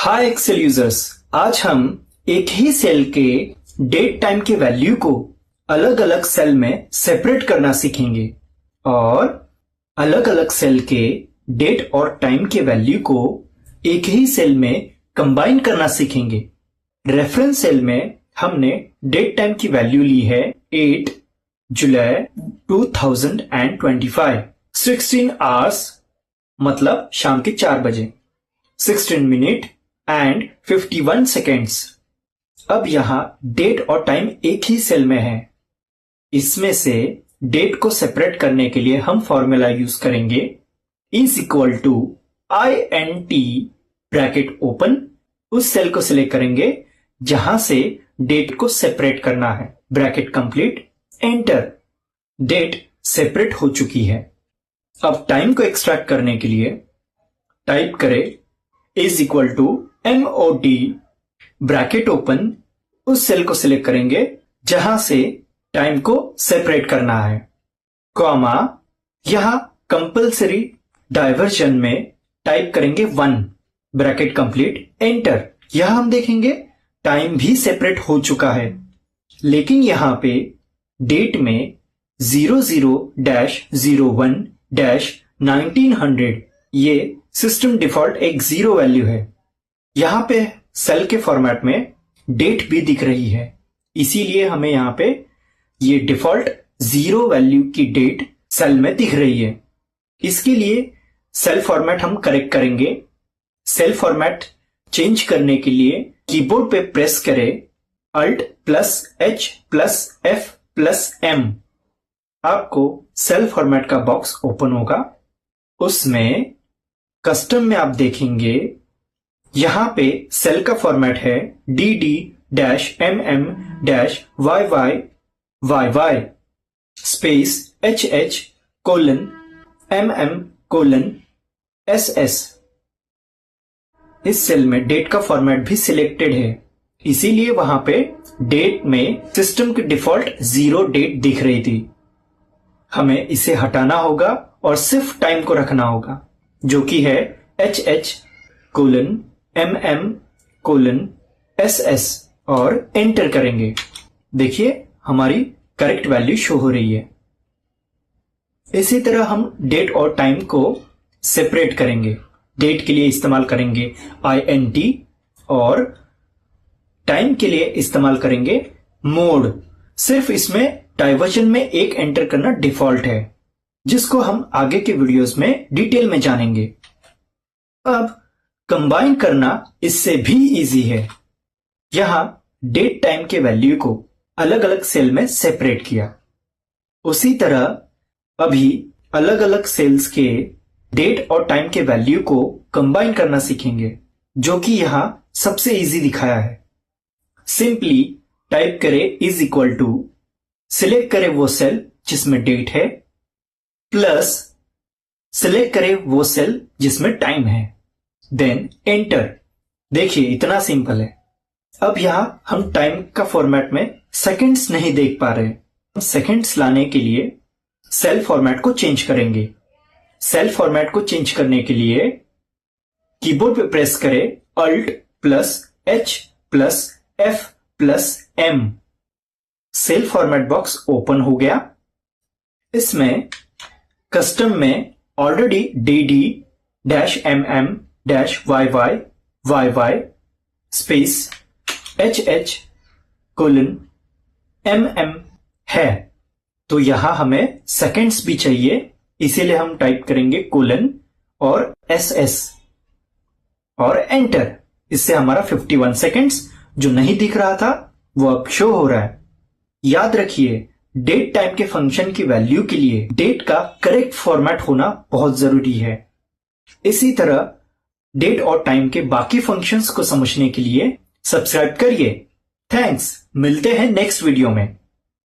हाय Excel users, आज हम एक ही सेल के डेट टाइम के वैल्यू को अलग अलग सेल में सेपरेट करना सीखेंगे और अलग अलग सेल के डेट और टाइम के वैल्यू को एक ही सेल में कंबाइन करना सीखेंगे। रेफरेंस सेल में हमने डेट टाइम की वैल्यू ली है 8 जुलाई 2025, 16 आवर्स मतलब शाम के 4 बजे, 16 मिनट एंड 51 सेकेंड्स। अब यहां डेट और टाइम एक ही सेल में है। इसमें से डेट को सेपरेट करने के लिए हम फॉर्मूला यूज करेंगे is equal to INT bracket open. उस सेल को सिलेक्ट करेंगे जहां से डेट को सेपरेट करना है, bracket complete, enter. Date separate हो चुकी है। अब टाइम को एक्सट्रैक्ट करने के लिए टाइप करें is equal to MOD bracket open. उस सेल को सिलेक्ट करेंगे जहां से टाइम को सेपरेट करना है, कॉमा, यहां कंपल्सरी डाइवर्जन में टाइप करेंगे 1 ब्रैकेट कंप्लीट, एंटर। यहां हम देखेंगे टाइम भी सेपरेट हो चुका है, लेकिन यहां पे डेट में 00-01-1900 ये सिस्टम डिफॉल्ट एक 0 वैल्यू है। यहां पे सेल के फॉर्मेट में डेट भी दिख रही है, इसीलिए हमें यहां पे ये डिफॉल्ट 0 वैल्यू की डेट सेल में दिख रही है। इसके लिए सेल फॉर्मेट हम करेक्ट करेंगे। सेल फॉर्मेट चेंज करने के लिए कीबोर्ड पे प्रेस करें Alt+H+F+M। आपको सेल फॉर्मेट का बॉक्स ओपन होगा। उसमें कस्टम में आप देखेंगे यहां पे सेल का फॉर्मेट है DD-MM-YYYY स्पेस HH:MM:SS। इस सेल में डेट का फॉर्मेट भी सिलेक्टेड है, इसीलिए वहां पे डेट में सिस्टम की डिफॉल्ट 0 डेट दिख रही थी। हमें इसे हटाना होगा और सिर्फ टाइम को रखना होगा, जो कि है HH:MM:SS और एंटर करेंगे। देखिए हमारी करेक्ट वैल्यू शो हो रही है। इसी तरह हम डेट और टाइम को सेपरेट करेंगे। डेट के लिए इस्तेमाल करेंगे INT और टाइम के लिए इस्तेमाल करेंगे मोड। सिर्फ इसमें डाइवर्जन में एक एंटर करना डिफॉल्ट है, जिसको हम आगे के वीडियोस में डिटेल में जानेंगे। अब कंबाइन करना इससे भी इजी है। यहां डेट टाइम के वैल्यू को अलग अलग सेल में सेपरेट किया, उसी तरह अभी अलग अलग सेल्स के डेट और टाइम के वैल्यू को कंबाइन करना सीखेंगे, जो कि यहां सबसे इजी दिखाया है। सिंपली टाइप करें इज इक्वल टू, सिलेक्ट करें वो सेल जिसमें डेट है, प्लस सिलेक्ट करें वो सेल जिसमें टाइम है, देन एंटर। देखिए इतना सिंपल है। अब यहां हम टाइम का फॉर्मेट में सेकंड्स नहीं देख पा रहे। सेकंड्स लाने के लिए सेल फॉर्मेट को चेंज करेंगे। सेल फॉर्मेट को चेंज करने के लिए कीबोर्ड पे प्रेस करें Alt+H+F+M। Cell format box open हो गया। इसमें कस्टम में ऑलरेडी DD-MM-YYYY स्पेस HH:MM है, तो यहां हमें सेकेंड्स भी चाहिए, इसीलिए हम टाइप करेंगे कोलन और SS और एंटर। इससे हमारा 51 सेकेंड्स जो नहीं दिख रहा था वो अब शो हो रहा है। याद रखिए डेट टाइम के फंक्शन की वैल्यू के लिए डेट का करेक्ट फॉर्मेट होना बहुत जरूरी है। इसी तरह डेट और टाइम के बाकी फंक्शंस को समझने के लिए सब्सक्राइब करिए। थैंक्स, मिलते हैं नेक्स्ट वीडियो में।